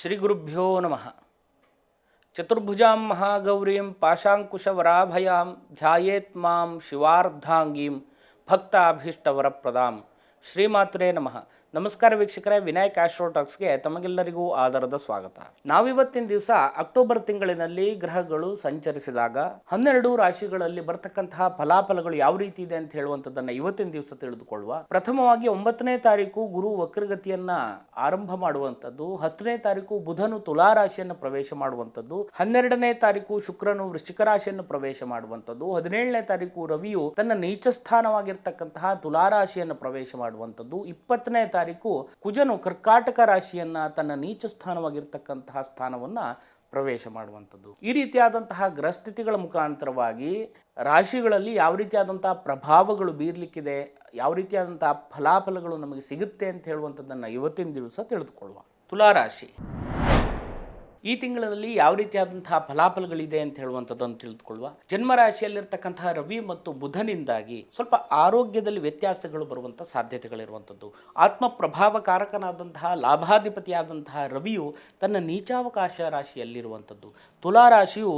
ಶ್ರೀ ಗುರುಭ್ಯೋ ನಮಃ. ಚತುರ್ಭುಜಾಂ ಮಹಾಗೌರೀಂ ಪಾಶಾಂಕುಶವರಾಭಯಾಂ ಧ್ಯಾಯೇತ್ ಮಾಂ ಶಿವಾರ್ಧಾಂಗೀಂ ಭಕ್ತಾಭೀಷ್ಟವರಪ್ರದಾಂ. ಶ್ರೀಮಾತ್ರೇ ನಮಃ. ನಮಸ್ಕಾರ ವೀಕ್ಷಕರೇ, ವಿನಾಯಕ್ ಆಸ್ಟ್ರೋಟಾಕ್ಸ್ಗೆ ತಮಗೆಲ್ಲರಿಗೂ ಆದರದ ಸ್ವಾಗತ. ನಾವಿವತ್ತಿನ ದಿವಸ ಅಕ್ಟೋಬರ್ ತಿಂಗಳಿನಲ್ಲಿ ಗ್ರಹಗಳು ಸಂಚರಿಸಿದಾಗ 12 ರಾಶಿಗಳಲ್ಲಿ ಬರ್ತಕ್ಕಂತಹ ಫಲಾಫಲಗಳು ಯಾವ ರೀತಿ ಇದೆ ಅಂತ ಹೇಳುವಂಥದ್ದನ್ನು ಇವತ್ತಿನ ದಿವಸ ತಿಳಿದುಕೊಳ್ಳುವ. ಪ್ರಥಮವಾಗಿ 9ನೇ ತಾರೀಕು ಗುರು ವಕ್ರಗತಿಯನ್ನ ಆರಂಭ ಮಾಡುವಂಥದ್ದು, 10ನೇ ತಾರೀಕು ಬುಧನು ತುಲಾ ರಾಶಿಯನ್ನು ಪ್ರವೇಶ ಮಾಡುವಂಥದ್ದು, 12ನೇ ತಾರೀಕು ಶುಕ್ರನು ವೃಶ್ಚಿಕ ರಾಶಿಯನ್ನು ಪ್ರವೇಶ ಮಾಡುವಂಥದ್ದು, 17ನೇ ತಾರೀಕು ರವಿಯು ತನ್ನ ನೀಚ ಸ್ಥಾನವಾಗಿರ್ತಕ್ಕಂತಹ ತುಲಾ ರಾಶಿಯನ್ನು ಪ್ರವೇಶ ಮಾಡುವಂಥದ್ದು, 20ನೇ ತಾರೀಕು ಕುಜನು ಕರ್ಕಾಟಕ ರಾಶಿಯನ್ನ ತನ್ನ ನೀಚ ಸ್ಥಾನವಾಗಿರ್ತಕ್ಕಂತಹ ಸ್ಥಾನವನ್ನ ಪ್ರವೇಶ ಮಾಡುವಂಥದ್ದು. ಈ ರೀತಿಯಾದಂತಹ ಗ್ರಹಸ್ಥಿತಿಗಳ ಮುಖಾಂತರವಾಗಿ ರಾಶಿಗಳಲ್ಲಿ ಯಾವ ರೀತಿಯಾದಂತಹ ಪ್ರಭಾವಗಳು ಬೀರ್ಲಿಕ್ಕಿದೆ, ಯಾವ ರೀತಿಯಾದಂತಹ ಫಲಾಫಲಗಳು ನಮಗೆ ಸಿಗುತ್ತೆ ಅಂತ ಹೇಳುವಂಥದ್ದನ್ನು ಇವತ್ತಿನ ದಿವಸ ತಿಳಿದುಕೊಳ್ಳುವ. ತುಲಾರಾಶಿ ಈ ತಿಂಗಳಲ್ಲಿ ಯಾವ ರೀತಿಯಾದಂತಹ ಫಲಾಫಲಗಳಿದೆ ಅಂತ ಹೇಳುವಂಥದ್ದನ್ನು ತಿಳಿದುಕೊಳ್ಳುವ. ಜನ್ಮರಾಶಿಯಲ್ಲಿರ್ತಕ್ಕಂತಹ ರವಿ ಮತ್ತು ಬುಧನಿಂದಾಗಿ ಸ್ವಲ್ಪ ಆರೋಗ್ಯದಲ್ಲಿ ವ್ಯತ್ಯಾಸಗಳು ಬರುವಂಥ ಸಾಧ್ಯತೆಗಳಿರುವಂಥದ್ದು. ಆತ್ಮ ಪ್ರಭಾವಕಾರಕನಾದಂತಹ ಲಾಭಾಧಿಪತಿಯಾದಂತಹ ರವಿಯು ತನ್ನ ನೀಚಾವಕಾಶ ರಾಶಿಯಲ್ಲಿರುವಂಥದ್ದು. ತುಲಾರಾಶಿಯು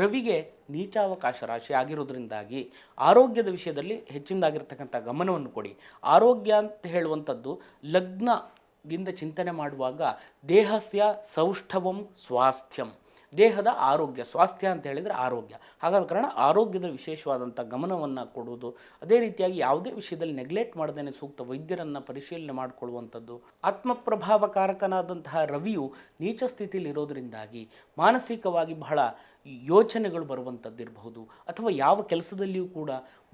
ರವಿಗೆ ನೀಚಾವಕಾಶ ರಾಶಿ ಆಗಿರೋದ್ರಿಂದಾಗಿ ಆರೋಗ್ಯದ ವಿಷಯದಲ್ಲಿ ಹೆಚ್ಚಿನದಾಗಿರ್ತಕ್ಕಂಥ ಗಮನವನ್ನು ಕೊಡಿ. ಆರೋಗ್ಯ ಅಂತ ಹೇಳುವಂಥದ್ದು ಲಗ್ನದಿಂದ ಚಿಂತನೆ ಮಾಡುವಾಗ ದೇಹಸ್ಯ ಸೌಷ್ಠವಂ ಸ್ವಾಸ್ಥ್ಯಂ, ದೇಹದ ಆರೋಗ್ಯ, ಸ್ವಾಸ್ಥ್ಯ ಅಂತ ಹೇಳಿದರೆ ಆರೋಗ್ಯ. ಹಾಗಾದ ಕಾರಣ ಆರೋಗ್ಯದ ವಿಶೇಷವಾದಂಥ ಗಮನವನ್ನು ಕೊಡುವುದು. ಅದೇ ರೀತಿಯಾಗಿ ಯಾವುದೇ ವಿಷಯದಲ್ಲಿ ನೆಗ್ಲೆಕ್ಟ್ ಮಾಡದೇನೆ ಸೂಕ್ತ ವೈದ್ಯರನ್ನು ಪರಿಶೀಲನೆ ಮಾಡಿಕೊಳ್ಳುವಂಥದ್ದು. ಆತ್ಮಪ್ರಭಾವಕಾರಕನಾದಂತಹ ರವಿಯು ನೀಚ ಸ್ಥಿತಿಯಲ್ಲಿ ಇರೋದರಿಂದಾಗಿ ಮಾನಸಿಕವಾಗಿ ಬಹಳ ಯೋಚನೆಗಳು ಬರುವಂಥದ್ದಿರಬಹುದು, ಅಥವಾ ಯಾವ ಕೆಲಸದಲ್ಲಿಯೂ ಕೂಡ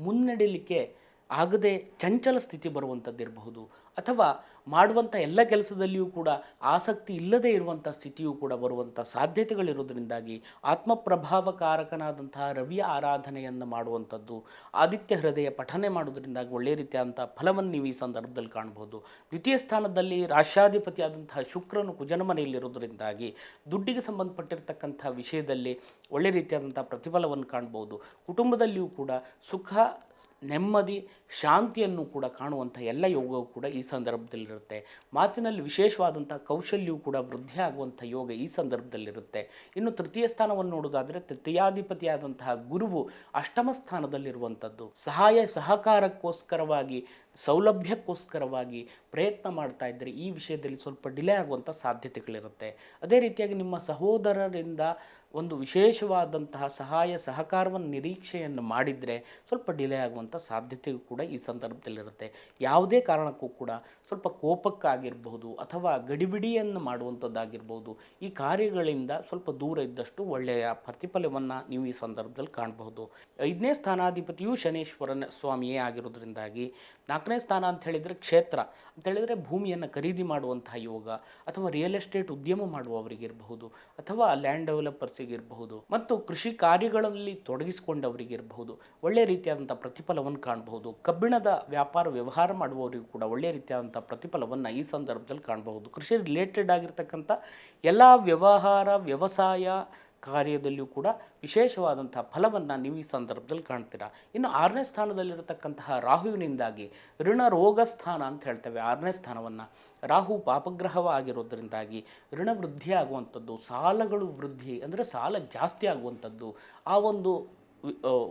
ಮುನ್ನಡೆಯಲಿಕ್ಕೆ ಆಗದೆ ಚಂಚಲ ಸ್ಥಿತಿ ಬರುವಂಥದ್ದಿರಬಹುದು, ಅಥವಾ ಮಾಡುವಂಥ ಎಲ್ಲ ಕೆಲಸದಲ್ಲಿಯೂ ಕೂಡ ಆಸಕ್ತಿ ಇಲ್ಲದೆ ಇರುವಂಥ ಸ್ಥಿತಿಯೂ ಕೂಡ ಬರುವಂಥ ಸಾಧ್ಯತೆಗಳಿರೋದರಿಂದಾಗಿ ಆತ್ಮಪ್ರಭಾವಕಾರಕನಾದಂತಹ ರವಿಯ ಆರಾಧನೆಯನ್ನು ಮಾಡುವಂಥದ್ದು, ಆದಿತ್ಯ ಹೃದಯ ಪಠನೆ ಮಾಡೋದ್ರಿಂದಾಗಿ ಒಳ್ಳೆಯ ರೀತಿಯಾದಂಥ ಫಲವನ್ನು ನೀವು ಈ ಸಂದರ್ಭದಲ್ಲಿ ಕಾಣ್ಬೋದು. ದ್ವಿತೀಯ ಸ್ಥಾನದಲ್ಲಿ ರಾಶ್ಯಾಧಿಪತಿಯಾದಂತಹ ಶುಕ್ರನು ಕುಜನ ಮನೆಯಲ್ಲಿರೋದರಿಂದಾಗಿ ದುಡ್ಡಿಗೆ ಸಂಬಂಧಪಟ್ಟಿರ್ತಕ್ಕಂಥ ವಿಷಯದಲ್ಲಿ ಒಳ್ಳೆಯ ರೀತಿಯಾದಂಥ ಪ್ರತಿಫಲವನ್ನು ಕಾಣ್ಬೋದು. ಕುಟುಂಬದಲ್ಲಿಯೂ ಕೂಡ ಸುಖ, ನೆಮ್ಮದಿ, ಶಾಂತಿಯನ್ನು ಕೂಡ ಕಾಣುವಂಥ ಎಲ್ಲ ಯೋಗವು ಕೂಡ ಈ ಸಂದರ್ಭದಲ್ಲಿರುತ್ತೆ. ಮಾತಿನಲ್ಲಿ ವಿಶೇಷವಾದಂಥ ಕೌಶಲ್ಯವು ಕೂಡ ವೃದ್ಧಿ ಆಗುವಂಥ ಯೋಗ ಈ ಸಂದರ್ಭದಲ್ಲಿರುತ್ತೆ. ಇನ್ನು ತೃತೀಯ ಸ್ಥಾನವನ್ನು ನೋಡೋದಾದರೆ ತೃತೀಯಾಧಿಪತಿಯಾದಂತಹ ಗುರುವು ಅಷ್ಟಮ ಸ್ಥಾನದಲ್ಲಿರುವಂಥದ್ದು. ಸಹಾಯ ಸಹಕಾರಕ್ಕೋಸ್ಕರವಾಗಿ, ಸೌಲಭ್ಯಕ್ಕೋಸ್ಕರವಾಗಿ ಪ್ರಯತ್ನ ಮಾಡ್ತಾ ಇದ್ದರೆ ಈ ವಿಷಯದಲ್ಲಿ ಸ್ವಲ್ಪ ಡಿಲೇ ಆಗುವಂಥ ಸಾಧ್ಯತೆಗಳಿರುತ್ತೆ. ಅದೇ ರೀತಿಯಾಗಿ ನಿಮ್ಮ ಸಹೋದರರಿಂದ ಒಂದು ವಿಶೇಷವಾದಂತಹ ಸಹಾಯ ಸಹಕಾರವನ್ನು ನಿರೀಕ್ಷೆಯನ್ನು ಮಾಡಿದರೆ ಸ್ವಲ್ಪ ಡಿಲೇ ಆಗುವಂಥ ಸಾಧ್ಯತೆಯೂ ಕೂಡ ಈ ಸಂದರ್ಭದಲ್ಲಿರುತ್ತೆ. ಯಾವುದೇ ಕಾರಣಕ್ಕೂ ಕೂಡ ಸ್ವಲ್ಪ ಕೋಪಕ್ಕಾಗಿರ್ಬಹುದು ಅಥವಾ ಗಡಿಬಿಡಿಯನ್ನು ಮಾಡುವಂಥದ್ದಾಗಿರ್ಬೋದು, ಈ ಕಾರ್ಯಗಳಿಂದ ಸ್ವಲ್ಪ ದೂರ ಇದ್ದಷ್ಟು ಒಳ್ಳೆಯ ಪ್ರತಿಫಲವನ್ನು ನೀವು ಈ ಸಂದರ್ಭದಲ್ಲಿ ಕಾಣಬಹುದು. 5ನೇ ಸ್ಥಾನಾಧಿಪತಿಯು ಶನೇಶ್ವರನ ಸ್ವಾಮಿಯೇ ಆಗಿರೋದ್ರಿಂದಾಗಿ 4ನೇ ಸ್ಥಾನ ಅಂತ ಹೇಳಿದರೆ ಕ್ಷೇತ್ರ ಅಂತ ಹೇಳಿದರೆ ಭೂಮಿಯನ್ನು ಖರೀದಿ ಮಾಡುವಂತಹ ಯೋಗ, ಅಥವಾ ರಿಯಲ್ ಎಸ್ಟೇಟ್ ಉದ್ಯಮ ಮಾಡುವವರಿಗಿರಬಹುದು, ಅಥವಾ ಲ್ಯಾಂಡ್ ಡೆವಲಪರ್ಸಿಗಿರಬಹುದು, ಮತ್ತು ಕೃಷಿ ಕಾರ್ಯಗಳಲ್ಲಿ ತೊಡಗಿಸಿಕೊಂಡವರಿಗಿರಬಹುದು ಒಳ್ಳೆಯ ರೀತಿಯಾದಂಥ ಪ್ರತಿಫಲವನ್ನು ಕಾಣಬಹುದು. ಕಬ್ಬಿಣದ ವ್ಯಾಪಾರ ವ್ಯವಹಾರ ಮಾಡುವವರಿಗೂ ಕೂಡ ಒಳ್ಳೆಯ ರೀತಿಯಾದಂಥ ಪ್ರತಿಫಲವನ್ನು ಈ ಸಂದರ್ಭದಲ್ಲಿ ಕಾಣಬಹುದು. ಕೃಷಿ ರಿಲೇಟೆಡ್ ಆಗಿರ್ತಕ್ಕಂಥ ಎಲ್ಲ ವ್ಯವಹಾರ, ವ್ಯವಸಾಯ ಕಾರ್ಯದಲ್ಲಿಯೂ ಕೂಡ ವಿಶೇಷವಾದಂಥ ಫಲವನ್ನು ನೀವು ಈ ಸಂದರ್ಭದಲ್ಲಿ ಕಾಣ್ತೀರಾ. ಇನ್ನು 6ನೇ ಸ್ಥಾನದಲ್ಲಿರತಕ್ಕಂತಹ ರಾಹುವಿನಿಂದಾಗಿ ಋಣ ರೋಗ ಸ್ಥಾನ ಅಂತ ಹೇಳ್ತೇವೆ. 6ನೇ ಸ್ಥಾನವನ್ನು ರಾಹು ಪಾಪಗ್ರಹವಾಗಿರೋದ್ರಿಂದಾಗಿ ಋಣ ವೃದ್ಧಿ ಆಗುವಂಥದ್ದು, ಸಾಲಗಳು ವೃದ್ಧಿ ಅಂದರೆ ಸಾಲ ಜಾಸ್ತಿ ಆಗುವಂಥದ್ದು, ಆ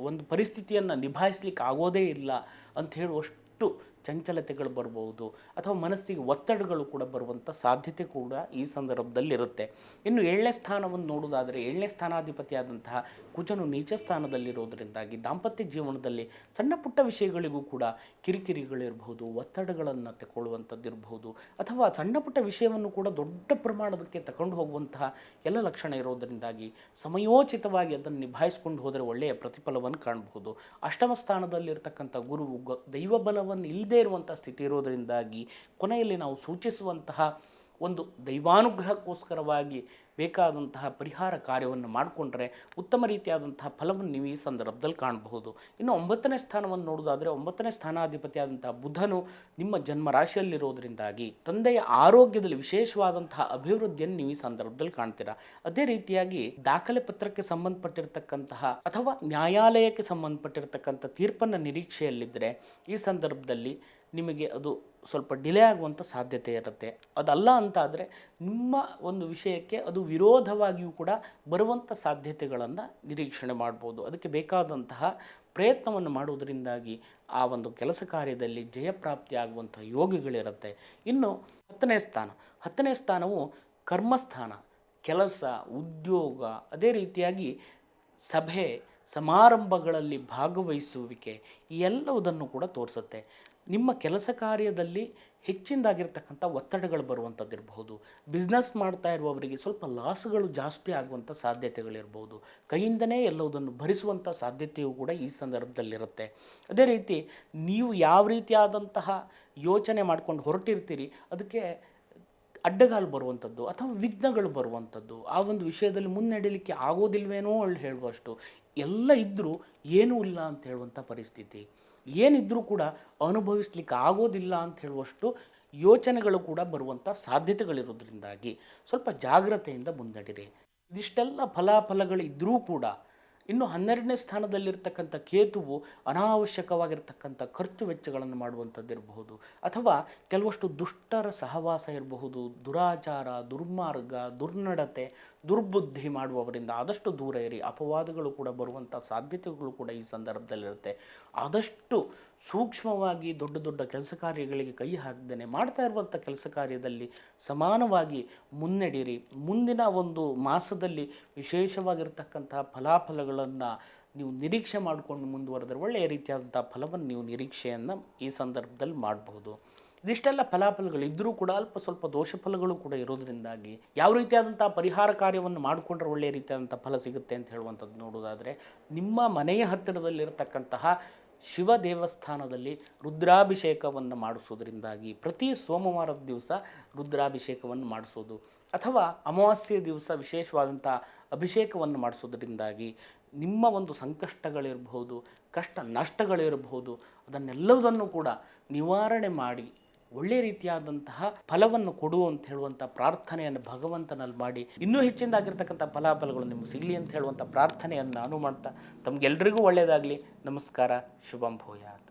ಒಂದು ಪರಿಸ್ಥಿತಿಯನ್ನು ನಿಭಾಯಿಸ್ಲಿಕ್ಕೆ ಆಗೋದೇ ಇಲ್ಲ ಅಂತ ಹೇಳುವಷ್ಟು ಚಂಚಲತೆಗಳು ಬರ್ಬೋದು, ಅಥವಾ ಮನಸ್ಸಿಗೆ ಒತ್ತಡಗಳು ಕೂಡ ಬರುವಂಥ ಸಾಧ್ಯತೆ ಕೂಡ ಈ ಸಂದರ್ಭದಲ್ಲಿರುತ್ತೆ. ಇನ್ನು 7ನೇ ಸ್ಥಾನವನ್ನು ನೋಡೋದಾದರೆ 7ನೇ ಸ್ಥಾನಾಧಿಪತಿಯಾದಂತಹ ಕುಜನು ನೀಚ ಸ್ಥಾನದಲ್ಲಿರೋದರಿಂದಾಗಿ ದಾಂಪತ್ಯ ಜೀವನದಲ್ಲಿ ಸಣ್ಣ ಪುಟ್ಟ ವಿಷಯಗಳಿಗೂ ಕೂಡ ಕಿರಿಕಿರಿಗಳಿರಬಹುದು, ಒತ್ತಡಗಳನ್ನು ತಗೊಳ್ಳುವಂಥದ್ದಿರಬಹುದು, ಅಥವಾ ಸಣ್ಣ ಪುಟ್ಟ ವಿಷಯವನ್ನು ಕೂಡ ದೊಡ್ಡ ಪ್ರಮಾಣದಕ್ಕೆ ತಗೊಂಡು ಹೋಗುವಂತಹ ಎಲ್ಲ ಲಕ್ಷಣ ಇರೋದರಿಂದಾಗಿ ಸಮಯೋಚಿತವಾಗಿ ಅದನ್ನು ನಿಭಾಯಿಸ್ಕೊಂಡು ಹೋದರೆ ಒಳ್ಳೆಯ ಪ್ರತಿಫಲವನ್ನು ಕಾಣಬಹುದು. ಅಷ್ಟಮ ಸ್ಥಾನದಲ್ಲಿರ್ತಕ್ಕಂಥ ಗುರುವು ದೈವ ಬಲವನ್ನು ಇಲ್ಲದೇ ಇರುವಂಥ ಸ್ಥಿತಿ ಇರೋದರಿಂದಾಗಿ ಕೊನೆಯಲ್ಲಿ ನಾವು ಸೂಚಿಸುವಂತಹ ಒಂದು ದೈವಾನುಗ್ರಹಕ್ಕೋಸ್ಕರವಾಗಿ ಬೇಕಾದಂತಹ ಪರಿಹಾರ ಕಾರ್ಯವನ್ನು ಮಾಡಿಕೊಂಡ್ರೆ ಉತ್ತಮ ರೀತಿಯಾದಂತಹ ಫಲವನ್ನು ನೀವು ಈ ಸಂದರ್ಭದಲ್ಲಿ ಕಾಣಬಹುದು. ಇನ್ನು 9ನೇ ಸ್ಥಾನವನ್ನು ನೋಡೋದಾದರೆ 9ನೇ ಸ್ಥಾನಾಧಿಪತಿಯಾದಂತಹ ಬುಧನು ನಿಮ್ಮ ಜನ್ಮ ರಾಶಿಯಲ್ಲಿರೋದರಿಂದಾಗಿ ತಂದೆಯ ಆರೋಗ್ಯದಲ್ಲಿ ವಿಶೇಷವಾದಂತಹ ಅಭಿವೃದ್ಧಿಯನ್ನು ನೀವು ಈ ಸಂದರ್ಭದಲ್ಲಿ ಕಾಣ್ತೀರಾ. ಅದೇ ರೀತಿಯಾಗಿ ದಾಖಲೆ ಪತ್ರಕ್ಕೆ ಸಂಬಂಧಪಟ್ಟಿರ್ತಕ್ಕಂತಹ ಅಥವಾ ನ್ಯಾಯಾಲಯಕ್ಕೆ ಸಂಬಂಧಪಟ್ಟಿರ್ತಕ್ಕಂಥ ತೀರ್ಪನ್ನು ನಿರೀಕ್ಷೆಯಲ್ಲಿದ್ದರೆ ಈ ಸಂದರ್ಭದಲ್ಲಿ ನಿಮಗೆ ಅದು ಸ್ವಲ್ಪ ಡಿಲೇ ಆಗುವಂಥ ಸಾಧ್ಯತೆ ಇರುತ್ತೆ. ಅದಲ್ಲ ಅಂತ ಆದರೆ ನಿಮ್ಮ ಒಂದು ವಿಷಯಕ್ಕೆ ಅದು ವಿರೋಧವಾಗಿಯೂ ಕೂಡ ಬರುವಂಥ ಸಾಧ್ಯತೆಗಳನ್ನು ನಿರೀಕ್ಷಣೆ ಮಾಡ್ಬೋದು. ಅದಕ್ಕೆ ಬೇಕಾದಂತಹ ಪ್ರಯತ್ನವನ್ನು ಮಾಡುವುದರಿಂದಾಗಿ ಆ ಒಂದು ಕೆಲಸ ಕಾರ್ಯದಲ್ಲಿ ಜಯಪ್ರಾಪ್ತಿ ಆಗುವಂಥ ಯೋಗಗಳಿರುತ್ತೆ. ಇನ್ನು 10ನೇ ಸ್ಥಾನವು ಕರ್ಮಸ್ಥಾನ, ಕೆಲಸ, ಉದ್ಯೋಗ, ಅದೇ ರೀತಿಯಾಗಿ ಸಭೆ ಸಮಾರಂಭಗಳಲ್ಲಿ ಭಾಗವಹಿಸುವಿಕೆ ಈ ಎಲ್ಲವುದನ್ನು ಕೂಡ ತೋರಿಸುತ್ತೆ. ನಿಮ್ಮ ಕೆಲಸ ಕಾರ್ಯದಲ್ಲಿ ಹೆಚ್ಚಿನದಾಗಿರ್ತಕ್ಕಂಥ ಒತ್ತಡಗಳು ಬರುವಂಥದ್ದಿರಬಹುದು. ಬಿಸ್ನೆಸ್ ಮಾಡ್ತಾ ಇರುವವರಿಗೆ ಸ್ವಲ್ಪ ಲಾಸ್ಗಳು ಜಾಸ್ತಿ ಆಗುವಂಥ ಸಾಧ್ಯತೆಗಳಿರ್ಬೋದು. ಕೈಯಿಂದನೇ ಎಲ್ಲವುದನ್ನು ಭರಿಸುವಂಥ ಸಾಧ್ಯತೆಯೂ ಕೂಡ ಈ ಸಂದರ್ಭದಲ್ಲಿರುತ್ತೆ. ಅದೇ ರೀತಿ ನೀವು ಯಾವ ರೀತಿಯಾದಂತಹ ಯೋಚನೆ ಮಾಡ್ಕೊಂಡು ಹೊರಟಿರ್ತೀರಿ ಅದಕ್ಕೆ ಅಡ್ಡಗಾಲು ಬರುವಂಥದ್ದು ಅಥವಾ ವಿಘ್ನಗಳು ಬರುವಂಥದ್ದು, ಆ ಒಂದು ವಿಷಯದಲ್ಲಿ ಮುನ್ನಡೆಯಲಿಕ್ಕೆ ಆಗೋದಿಲ್ವೇನೋ ಹೇಳುವಷ್ಟು ಎಲ್ಲ ಇದ್ದರೂ ಏನೂ ಇಲ್ಲ ಅಂತ ಹೇಳುವಂಥ ಪರಿಸ್ಥಿತಿ, ಏನಿದ್ರೂ ಕೂಡ ಅನುಭವಿಸ್ಲಿಕ್ಕೆ ಆಗೋದಿಲ್ಲ ಅಂತ ಹೇಳುವಷ್ಟು ಯೋಚನೆಗಳು ಕೂಡ ಬರುವಂಥ ಸಾಧ್ಯತೆಗಳಿರೋದ್ರಿಂದಾಗಿ ಸ್ವಲ್ಪ ಜಾಗ್ರತೆಯಿಂದ ಮುನ್ನಡೆಯಿರಿ. ಇದಿಷ್ಟೆಲ್ಲ ಫಲಾಫಲಗಳಿದ್ದರೂ ಕೂಡ ಇನ್ನು 12ನೇ ಸ್ಥಾನದಲ್ಲಿರ್ತಕ್ಕಂಥ ಕೇತುವು ಅನಾವಶ್ಯಕವಾಗಿರ್ತಕ್ಕಂಥ ಖರ್ಚು ವೆಚ್ಚಗಳನ್ನು ಮಾಡುವಂಥದ್ದಿರಬಹುದು, ಅಥವಾ ಕೆಲವಷ್ಟು ದುಷ್ಟರ ಸಹವಾಸ ಇರಬಹುದು, ದುರಾಚಾರ, ದುರ್ಮಾರ್ಗ, ದುರ್ನಡತೆ, ದುರ್ಬುದ್ಧಿ ಮಾಡುವವರಿಂದ ಆದಷ್ಟು ದೂರ ಇರಿ. ಅಪವಾದಗಳು ಕೂಡ ಬರುವಂಥ ಸಾಧ್ಯತೆಗಳು ಕೂಡ ಈ ಸಂದರ್ಭದಲ್ಲಿರುತ್ತೆ. ಆದಷ್ಟು ಸೂಕ್ಷ್ಮವಾಗಿ ದೊಡ್ಡ ದೊಡ್ಡ ಕೆಲಸ ಕಾರ್ಯಗಳಿಗೆ ಕೈ ಹಾಕದೇನೆ ಮಾಡ್ತಾ ಇರುವಂಥ ಕೆಲಸ ಕಾರ್ಯದಲ್ಲಿ ಸಮಾನವಾಗಿ ಮುನ್ನಡೀರಿ. ಮುಂದಿನ ಒಂದು ಮಾಸದಲ್ಲಿ ವಿಶೇಷವಾಗಿರ್ತಕ್ಕಂತಹ ಫಲಾಫಲಗಳನ್ನು ನೀವು ನಿರೀಕ್ಷೆ ಮಾಡಿಕೊಂಡು ಮುಂದುವರೆದರೆ ಒಳ್ಳೆಯ ರೀತಿಯಾದಂಥ ಫಲವನ್ನು ನೀವು ನಿರೀಕ್ಷೆಯನ್ನು ಈ ಸಂದರ್ಭದಲ್ಲಿ ಮಾಡಬಹುದು. ಇದಿಷ್ಟೆಲ್ಲ ಫಲಾಫಲಗಳಿದ್ದರೂ ಕೂಡ ಅಲ್ಪ ಸ್ವಲ್ಪ ದೋಷ ಫಲಗಳು ಕೂಡ ಇರೋದ್ರಿಂದಾಗಿ ಯಾವ ರೀತಿಯಾದಂಥ ಪರಿಹಾರ ಕಾರ್ಯವನ್ನು ಮಾಡಿಕೊಂಡ್ರೆ ಒಳ್ಳೆಯ ರೀತಿಯಾದಂಥ ಫಲ ಸಿಗುತ್ತೆ ಅಂತ ಹೇಳುವಂಥದ್ದು ನೋಡೋದಾದರೆ, ನಿಮ್ಮ ಮನೆಯ ಹತ್ತಿರದಲ್ಲಿರತಕ್ಕಂತಹ ಶಿವ ದೇವಸ್ಥಾನದಲ್ಲಿ ರುದ್ರಾಭಿಷೇಕವನ್ನು ಮಾಡಿಸೋದ್ರಿಂದಾಗಿ ಪ್ರತಿ ಸೋಮವಾರದ ದಿವಸ ರುದ್ರಾಭಿಷೇಕವನ್ನು ಮಾಡಿಸೋದು ಅಥವಾ ಅಮಾವಾಸ್ಯೆ ದಿವಸ ವಿಶೇಷವಾದಂಥ ಅಭಿಷೇಕವನ್ನು ಮಾಡಿಸೋದ್ರಿಂದಾಗಿ ನಿಮ್ಮ ಒಂದು ಸಂಕಷ್ಟಗಳಿರಬಹುದು, ಕಷ್ಟ ನಷ್ಟಗಳಿರಬಹುದು, ಅದನ್ನೆಲ್ಲವುದನ್ನು ಕೂಡ ನಿವಾರಣೆ ಮಾಡಿ ಒಳ್ಳೆಯ ರೀತಿಯಾದಂತಹ ಫಲವನ್ನು ಕೊಡು ಅಂತ ಹೇಳುವಂಥ ಪ್ರಾರ್ಥನೆಯನ್ನು ಭಗವಂತನಲ್ಲಿ ಮಾಡಿ ಇನ್ನೂ ಹೆಚ್ಚಿನದಾಗಿರ್ತಕ್ಕಂಥ ಫಲಾಫಲಗಳು ನಿಮಗೆ ಸಿಗಲಿ ಅಂತ ಹೇಳುವಂಥ ಪ್ರಾರ್ಥನೆಯನ್ನು ನಾನು ಮಾಡ್ತಾ ತಮಗೆಲ್ಲರಿಗೂ ಒಳ್ಳೆಯದಾಗಲಿ. ನಮಸ್ಕಾರ. ಶುಭಂ ಭೂಯಾತ್.